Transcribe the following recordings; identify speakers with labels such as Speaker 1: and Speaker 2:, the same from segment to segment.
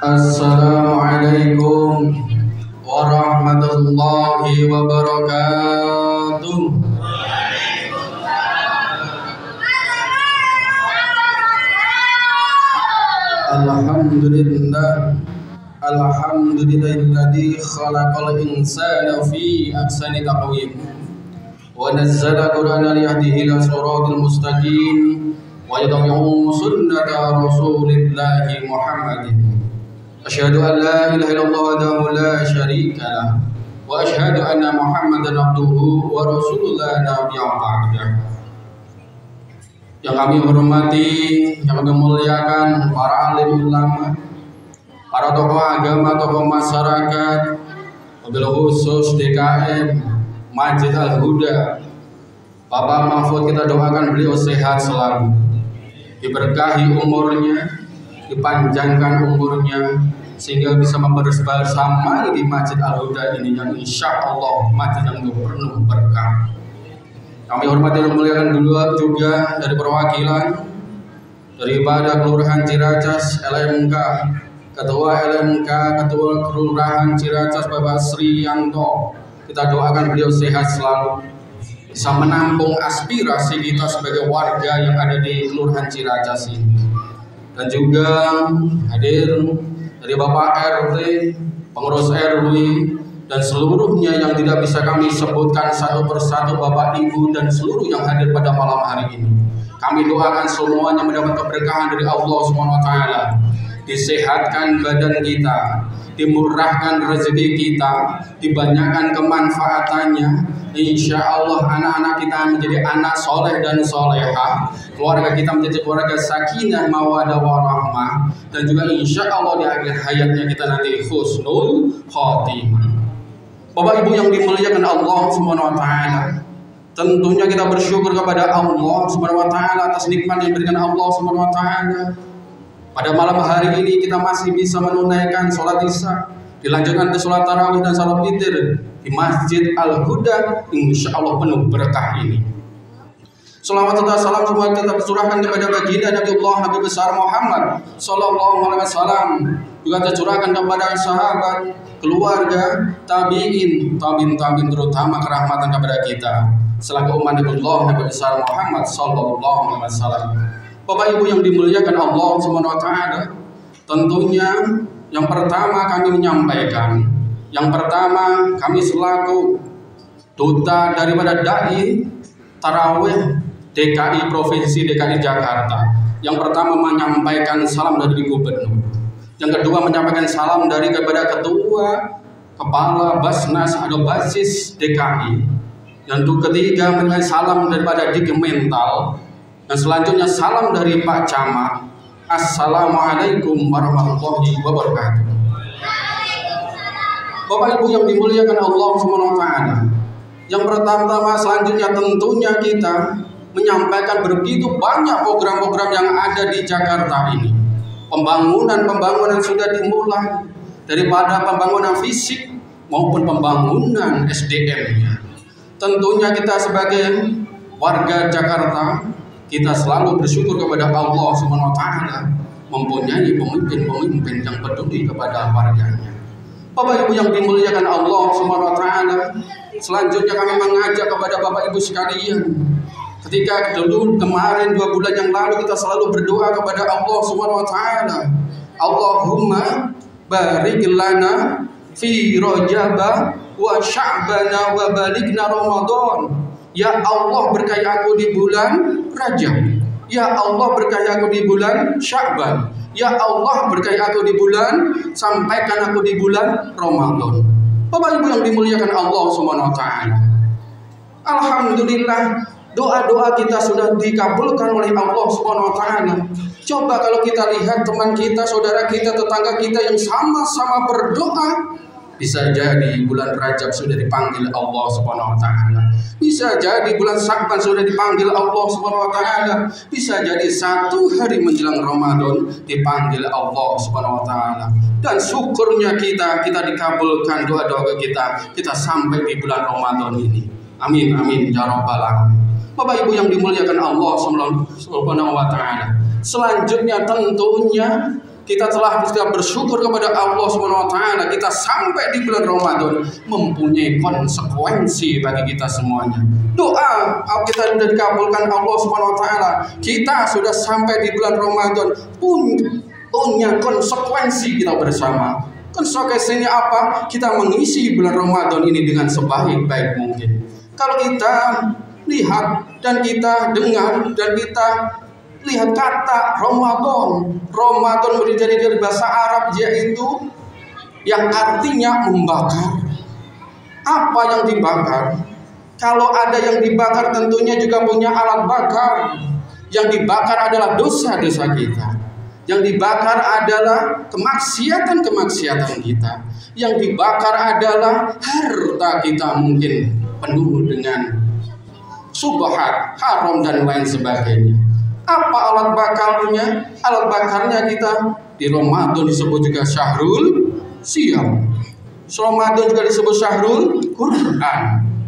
Speaker 1: Assalamualaikum warahmatullahi wabarakatuh. Alhamdulillahilladzi khalaqal insana fi ahsani taqwim wa nazzala qur'ana liyahdihi ila siratal mustaqim wa yad'u sunnata rasulillahi Muhammadin. Asyhadu an la ilaha illallah wahdahu la syarika lah wa asyhadu anna Muhammadan abduhu wa rasulullah nabiyyan ba'dah. Yang kami hormati, yang kami muliakan para alim ulama, para tokoh agama, tokoh masyarakat, wabil khusus DKM Masjid Al-Huda. Bapak Mahfud, kita doakan beliau sehat selalu, diberkahi umurnya, dipanjangkan umurnya, sehingga bisa bersama di Masjid Al-Huda ini yang insya Allah masjid yang penuh berkah. Kami hormati dan muliakan dulu juga dari perwakilan daripada Kelurahan Ciracas LMK, Ketua LMK, Ketua Kelurahan Ciracas Bapak Sri Yanto. Kita doakan beliau sehat selalu, bisa menampung aspirasi kita sebagai warga yang ada di Kelurahan Ciracas ini. Dan juga hadir dari Bapak RT, pengurus RW, dan seluruhnya yang tidak bisa kami sebutkan satu persatu, Bapak Ibu dan seluruh yang hadir pada malam hari ini. Kami doakan semuanya mendapat keberkahan dari Allah SWT, disehatkan badan kita, dimurahkan rezeki kita, dibanyakan kemanfaatannya. Insya Allah anak-anak kita menjadi anak soleh dan soleha, keluarga kita menjadi keluarga sakinah mawadah warahmah, dan juga insya Allah di akhir hayatnya kita nanti husnul khotimah. Bapak Ibu yang dimuliakan Allah Subhanahu wa taala, tentunya kita bersyukur kepada Allah Subhanahu wa taala atas nikmat yang diberikan Allah Subhanahu wa taala. Pada malam hari ini kita masih bisa menunaikan sholat isya, dilanjutkan ke sholat tarawih dan sholat witir di Masjid Al-Huda, insya Allah penuh berkah ini. Salawat serta salam semua kita tercurahkan kepada baginda Nabi Allah Nabi besar Muhammad Sallallahu Alaihi Wasallam, juga tercurahkan kepada sahabat, keluarga, tabiin, terutama kerahmatan kepada kita selaku umat Nabi Allah Nabi besar Muhammad Sallallahu Alaihi Wasallam. Bapak Ibu yang dimuliakan Allah Subhanahu wa taala, tentunya yang pertama kami menyampaikan, yang pertama kami selaku duta daripada dai tarawih DKI Provinsi DKI Jakarta, yang pertama menyampaikan salam dari Gubernur, yang kedua menyampaikan salam dari kepada Ketua Kepala Basnas atau Basis DKI, yang ketiga menyampaikan salam daripada Dikmental, dan selanjutnya salam dari Pak Camat. Assalamualaikum warahmatullahi wabarakatuh. Bapak Ibu yang dimuliakan Allah Subhanahu wa taala, yang pertama selanjutnya tentunya kita menyampaikan begitu banyak program-program yang ada di Jakarta ini. Pembangunan sudah dimulai, daripada pembangunan fisik maupun pembangunan SDM-nya. Tentunya kita sebagai warga Jakarta, kita selalu bersyukur kepada Allah Subhanahu wa taala mempunyai pemimpin-pemimpin yang peduli kepada warganya. Bapak Ibu yang dimuliakan Allah Subhanahu wa taala, selanjutnya kami mengajak kepada Bapak Ibu sekalian, ketika dulu kemarin 2 bulan yang lalu kita selalu berdoa kepada Allah Subhanahu wa taala, Allahumma barik lana fi Rajab wa Sya'ban wa balighna Ramadan. Ya Allah, berkahi aku di bulan Rajab. Ya Allah, berkahi aku di bulan Sya'ban. Ya Allah, berkahi aku di bulan, sampaikan aku di bulan Ramadan. Bapak Ibu yang dimuliakan Allah Subhanahu wa taala, alhamdulillah doa-doa kita sudah dikabulkan oleh Allah Subhanahu wa taala. Coba kalau kita lihat teman kita, saudara kita, tetangga kita yang sama-sama berdoa, bisa jadi bulan Rajab sudah dipanggil Allah Subhanahu wa taala. Bisa jadi bulan Sya'ban sudah dipanggil Allah Subhanahu wa taala. Bisa jadi 1 hari menjelang Ramadan dipanggil Allah Subhanahu wa taala. Dan syukurnya kita dikabulkan doa-doa kita sampai di bulan Ramadan ini. Amin amin ya rabbal alamin. Bapak Ibu yang dimuliakan Allah Subhanahu wa taala, selanjutnya tentunya kita telah bersyukur kepada Allah Subhanahu wa taala, kita sampai di bulan Ramadan mempunyai konsekuensi bagi kita semuanya. Doa kita sudah dikabulkan Allah Subhanahu wa taala. Kita sudah sampai di bulan Ramadan punya konsekuensi kita bersama. Konsekuensinya apa? Kita mengisi bulan Ramadan ini dengan sebaik-baik mungkin. Kalau kita lihat dan kita dengar dan kita lihat kata Ramadan menjadi dari bahasa Arab, yaitu yang artinya membakar. Apa yang dibakar? Kalau ada yang dibakar tentunya juga punya alat bakar. Yang dibakar adalah dosa-dosa kita. Yang dibakar adalah kemaksiatan-kemaksiatan kita. Yang dibakar adalah harta kita, mungkin penuh dengan subhat, haram dan lain sebagainya. Apa alat bakarnya? Alat bakarnya kita di Ramadan disebut juga syahrul siyam. Ramadan juga disebut syahrul Quran.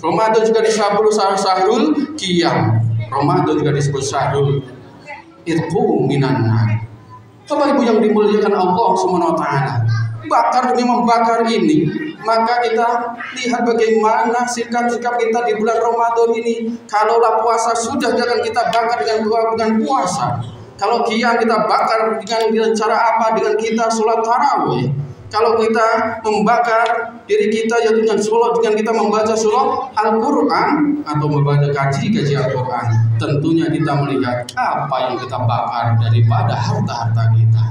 Speaker 1: Ramadan juga disebut syahrul qiyam. Ramadan juga disebut syahrul itqu minan nar. Bapak Ibu yang dimuliakan Allah Subhanahu wa taala, bakar demi membakar ini, maka kita lihat bagaimana sikap-sikap kita di bulan Ramadan ini. Kalaulah puasa sudah, jangan kita bakar dengan puasa. Kalau qiyam kita bakar dengan cara apa? Dengan kita sholat tarawih. Kalau kita membakar diri kita ya dengan kita membaca surah Al-Quran atau membaca kaji Al-Quran, tentunya kita melihat apa yang kita bakar daripada harta-harta kita.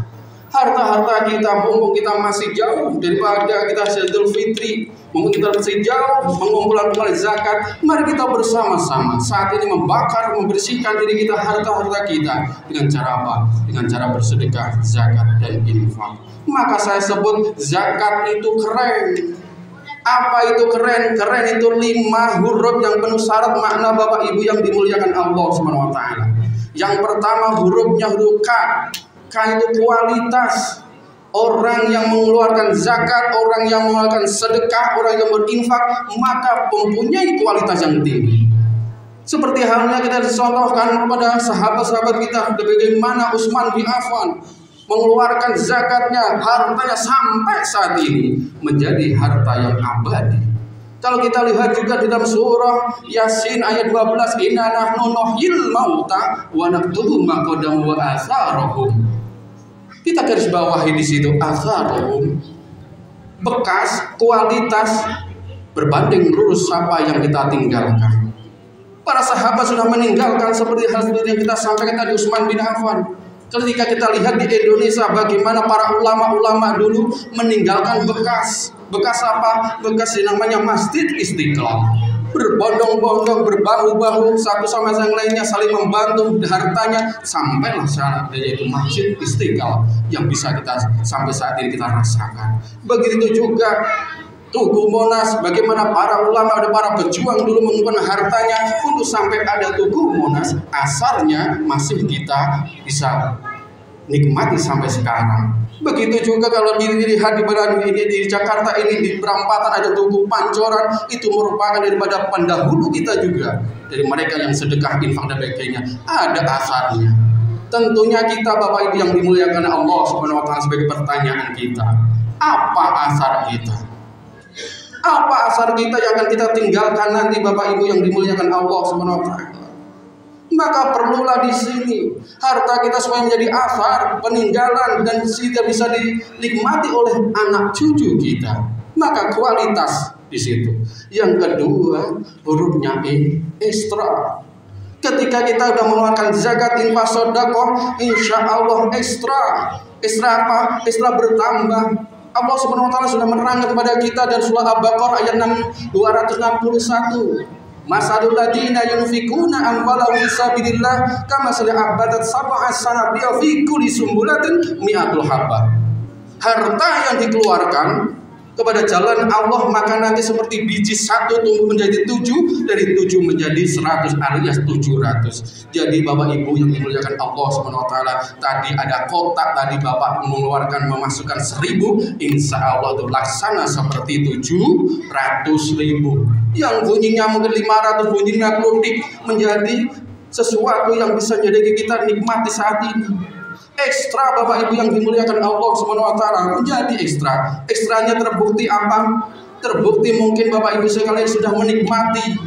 Speaker 1: Harta-harta kita, mumpung kita masih jauh daripada kita Idul Fitri, mumpung kita masih jauh mengumpulkan zakat, mari kita bersama-sama saat ini membakar, membersihkan diri kita, harta-harta kita. Dengan cara apa? Dengan cara bersedekah, zakat, dan infak. Maka saya sebut zakat itu keren. Apa itu keren? Keren itu 5 huruf yang penuh syarat makna, Bapak Ibu yang dimuliakan Allah Subhanahu wa taala. Yang pertama hurufnya huruf K. K itu kualitas. Orang yang mengeluarkan zakat, orang yang mengeluarkan sedekah, orang yang berinfak, maka mempunyai kualitas yang tinggi. Seperti halnya kita dicontohkan kepada sahabat-sahabat kita, bagaimana Utsman bin Affan mengeluarkan zakatnya, hartanya sampai saat ini menjadi harta yang abadi. Kalau kita lihat juga di dalam surah Yasin ayat 12, inna nahnu nuhyil mauta wa naktubu ma qaddamu wa atharahum. Kita garis bawahi di situ atharahum, bekas, kualitas berbanding lurus apa yang kita tinggalkan. Para sahabat sudah meninggalkan seperti hal yang kita sampaikan tadi Utsman bin Affan. Ketika kita lihat di Indonesia bagaimana para ulama-ulama dulu meninggalkan bekas apa? Bekas yang namanya Masjid Istiqlal. Berbondong-bondong, berbahu-bahu satu sama yang lainnya, saling membantu hartanya, sampailah syarat yaitu Masjid Istiqlal yang bisa kita sampai saat ini kita rasakan. Begitu juga Tugu Monas, bagaimana para ulama dan para pejuang dulu mengumpulkan hartanya untuk sampai ada Tugu Monas, asarnya masih kita bisa nikmati sampai sekarang. Begitu juga kalau dilihat di Jakarta ini, di Perampatan ada Tugu Pancoran, itu merupakan daripada pendahulu kita juga, dari mereka yang sedekah, infak dan sebagainya, ada asarnya. Tentunya kita Bapak Ibu yang dimuliakan Allah Subhanahu wa taala, sebagai pertanyaan kita, apa asar kita? Apa asar kita yang akan kita tinggalkan nanti Bapak Ibu yang dimuliakan Allah Subhanahu wa taala? Maka perlulah di sini harta kita supaya menjadi asar, peninggalan, dan tidak bisa dinikmati oleh anak cucu kita. Maka kualitas di situ. Yang kedua, hurufnya ekstra. Ketika kita sudah mengeluarkan zakat, infak, sedekah, insya Allah ekstra. Ekstra apa? Ekstra bertambah. Allah Subhanahu wa taala sudah menerangkan kepada kita dan surah Al-Baqarah ayat 261. Masalul ladina yunfikuna amwalahum fi sabilillah kamathali habatin sab'a sanabila fi kulli sumbulatin mi'atul habbah. Harta yang dikeluarkan kepada jalan Allah maka nanti seperti biji satu tumbuh menjadi 7, dari 7 menjadi 100 alias 700. Jadi Bapak Ibu yang dimuliakan Allah Subhanahu wa taala, tadi ada kotak, tadi Bapak mengeluarkan memasukkan 1000, insya Allah itu laksana seperti 700.000. Yang bunyinya mungkin 500, bunyinya klotik, menjadi sesuatu yang bisa jadi kita nikmati saat ini. ekstra Bapak Ibu yang dimuliakan Allah Subhanahu wa taala, menjadi ekstra. Ekstranya terbukti apa? Terbukti mungkin Bapak Ibu sekalian sudah menikmati.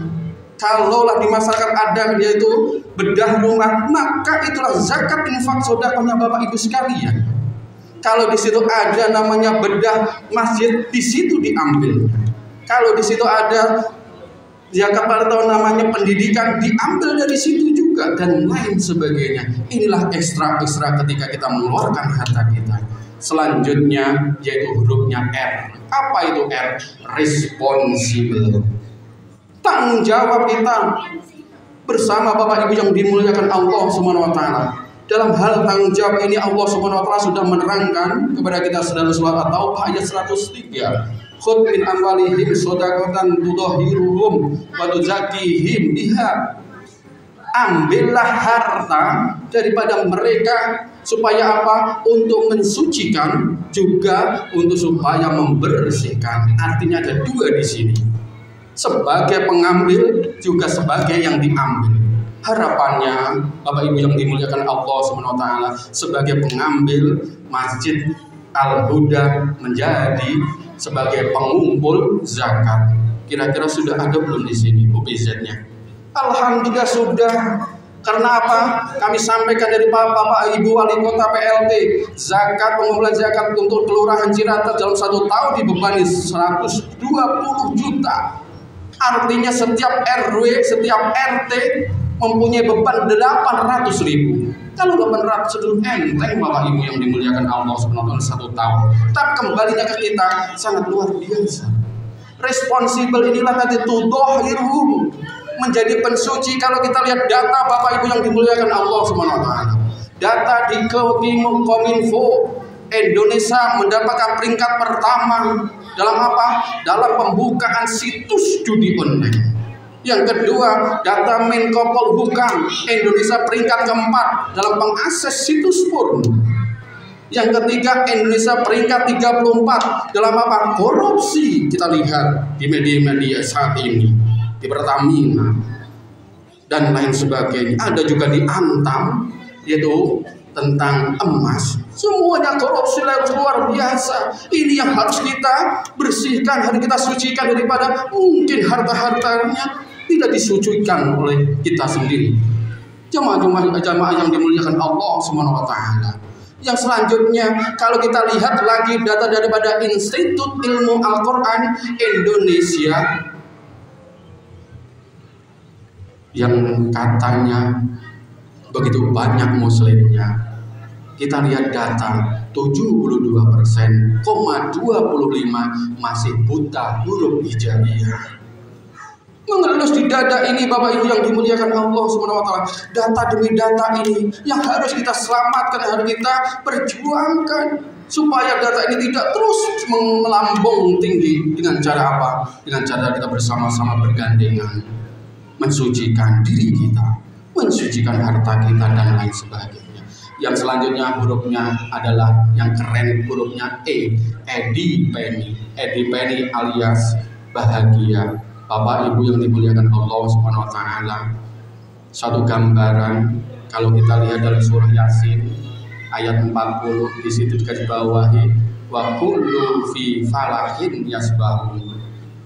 Speaker 1: Kalaulah di masyarakat ada yaitu bedah rumah, maka itulah zakat infak sedekahnya Bapak Ibu sekalian. Kalau di situ ada namanya bedah masjid, di situ diambil. Kalau di situ ada zakat atau namanya pendidikan, diambil dari situ juga, dan lain sebagainya. Inilah ekstra-ekstra ketika kita mengeluarkan harta kita. Selanjutnya yaitu hurufnya R. Apa itu R? Responsible. Tanggung jawab kita bersama Bapak Ibu yang dimuliakan Allah Subhanahu wa taala. Dalam hal tanggung jawab ini Allah Subhanahu wa taala sudah menerangkan kepada kita dalam surat At-Taubah ayat 103. Khudh min amwalihim shadaqatan tudahhiruhum wa tuzakkihim biha. Ambillah harta daripada mereka supaya apa? Untuk mensucikan, juga untuk supaya membersihkan. Artinya ada dua di sini. Sebagai pengambil juga sebagai yang diambil. Harapannya Bapak Ibu yang dimuliakan Allah Subhanahu wa taala, sebagai pengambil Masjid Al-Huda menjadi sebagai pengumpul zakat. Kira-kira sudah ada belum di sini OPZ-nya? Alhamdulillah sudah. Karena apa? Kami sampaikan dari Bapak Ibu Wali Kota PLT, zakat pengumpulan zakat untuk Kelurahan Cirata dalam 1 tahun dibebani 120 juta. Artinya setiap RW, setiap RT mempunyai beban 800.000. Kalau 800 itu enteng Bapak Ibu yang dimuliakan Allah Subhanahu wa taala 1 tahun. Tapi kembalinya ke kita sangat luar biasa. Responsibel inilah tadi tudahhiruhum, menjadi pensuci. Kalau kita lihat data Bapak Ibu yang dimuliakan Allah Subhanahu wa taala, data di Kominfo, Indonesia mendapatkan peringkat pertama dalam apa? Dalam pembukaan situs judi online. Yang kedua, data Menko Polhukam, Indonesia peringkat keempat dalam pengakses situs porno. Yang ketiga, Indonesia peringkat 34 dalam apa? Korupsi. Kita lihat di media-media saat ini, di Pertamina dan lain sebagainya. Ada juga di Antam, yaitu tentang emas. Semuanya korupsi luar biasa. Ini yang harus kita bersihkan, harus kita sucikan daripada mungkin harta-hartanya tidak disucikan oleh kita sendiri. Jamaah yang dimuliakan Allah Subhanahu wa taala. Yang selanjutnya, kalau kita lihat lagi data daripada Institut Ilmu Al-Quran Indonesia yang katanya begitu banyak muslimnya, kita lihat data 72,25% masih buta huruf hijaiyah. Mengelus di dada ini Bapak Ibu yang dimuliakan Allah Subhanahu wa taala, data demi data ini yang harus kita selamatkan, harus kita perjuangkan supaya data ini tidak terus melambung tinggi. Dengan cara apa? Dengan cara kita bersama-sama bergandengan mensucikan diri kita, mensucikan harta kita dan lain sebagainya. Yang selanjutnya hurufnya adalah yang keren, hurufnya E, Edi Penny alias bahagia. Bapak Ibu yang dimuliakan Allah Subhanahu wa taala, satu gambaran kalau kita lihat dalam surah Yasin ayat 40, di situ digarisbawahi wa kullu fi falahin yasbahun.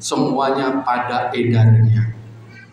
Speaker 1: Semuanya pada edarnya.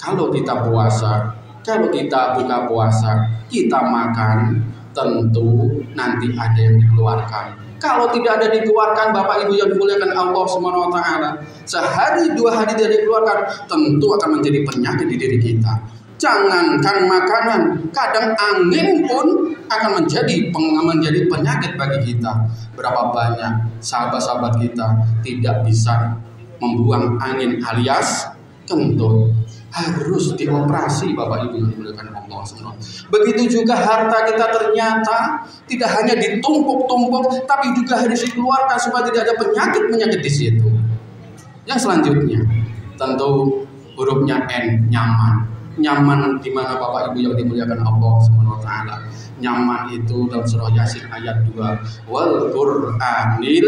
Speaker 1: Kalau kita puasa, kalau kita buka puasa, kita makan, tentu nanti ada yang dikeluarkan. Kalau tidak ada dikeluarkan Bapak Ibu yang dimuliakan Allah Subhanahu wa taala, sehari 2 hari tidak dikeluarkan, tentu akan menjadi penyakit di diri kita. Jangankan makanan, kadang angin pun akan menjadi penyakit bagi kita. Berapa banyak sahabat-sahabat kita tidak bisa membuang angin alias kentut, harus dioperasi Bapak Ibu yang dimuliakan Allah SWT. Begitu juga harta kita ternyata tidak hanya ditumpuk-tumpuk, tapi juga harus dikeluarkan supaya tidak ada penyakit-penyakit di situ. Yang selanjutnya tentu hurufnya N, nyaman. Nyaman di mana Bapak Ibu yang dimuliakan Allah SWT. Nyaman itu dalam surah Yasin ayat 2, wal Qur'anil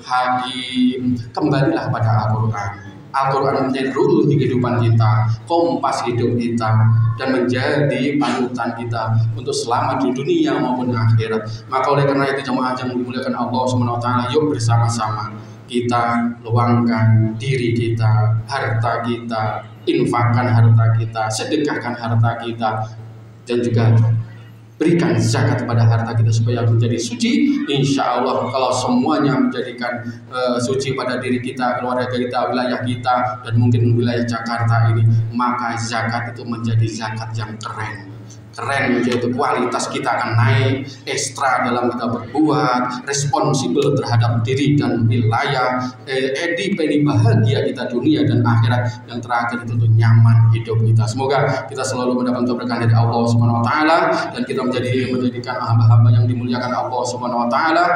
Speaker 1: Hakim. Kembalilah pada Al-Qur'an. Al-Quran menjadi rule kehidupan kita, kompas hidup kita, dan menjadi panutan kita untuk selamat di dunia maupun di akhirat. Maka oleh karena itu jemaah yang dimuliakan Allah Subhanahu wa taala, yuk bersama-sama kita luangkan diri kita, harta kita, infakkan harta kita, sedekahkan harta kita, dan juga berikan zakat pada harta kita supaya menjadi suci. Insya Allah kalau semuanya menjadikan suci pada diri kita, keluarga kita, wilayah kita, dan mungkin wilayah Jakarta ini, maka zakat itu menjadi zakat yang keren, yaitu kualitas kita akan naik, ekstra dalam kita berbuat, responsibel terhadap diri dan wilayah, peni bahagia kita dunia dan akhirat, yang terakhir itu untuk nyaman hidup kita. Semoga kita selalu mendapat keberkahan dari Allah Subhanahu wa taala, dan kita menjadikan hamba-hamba yang dimuliakan Allah Subhanahu wa taala,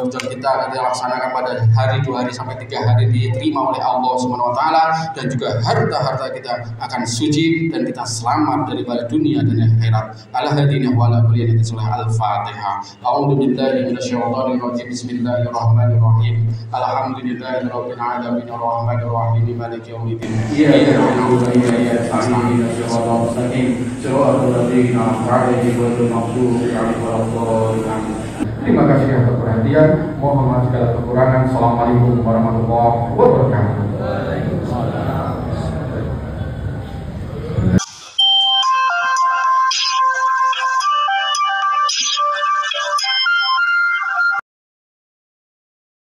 Speaker 1: dan kita laksanakan pada hari 2 hari sampai 3 hari diterima oleh Allah Subhanahu wa taala, dan juga harta-harta kita akan suci dan kita selamat daripada dunia dan akhirat. Ala hadina wa ala kulli al-Fatihah. A'udzu billahi minasyaitonir rajim. Bismillahirrahmanirrahim. Alhamdulillahi rabbil alamin arrahmanir rahim maliki yaumiddin. Iyyaka na'budu wa iyyaka nasta'in. Shiratal mustaqim. Shiratal ladzina an'amta 'alaihim ghairil maghdubi 'alaihim waladdallin. Terima kasih atas perhatian. Mohon maaf segala kekurangan. Assalamualaikum warahmatullahi wabarakatuh.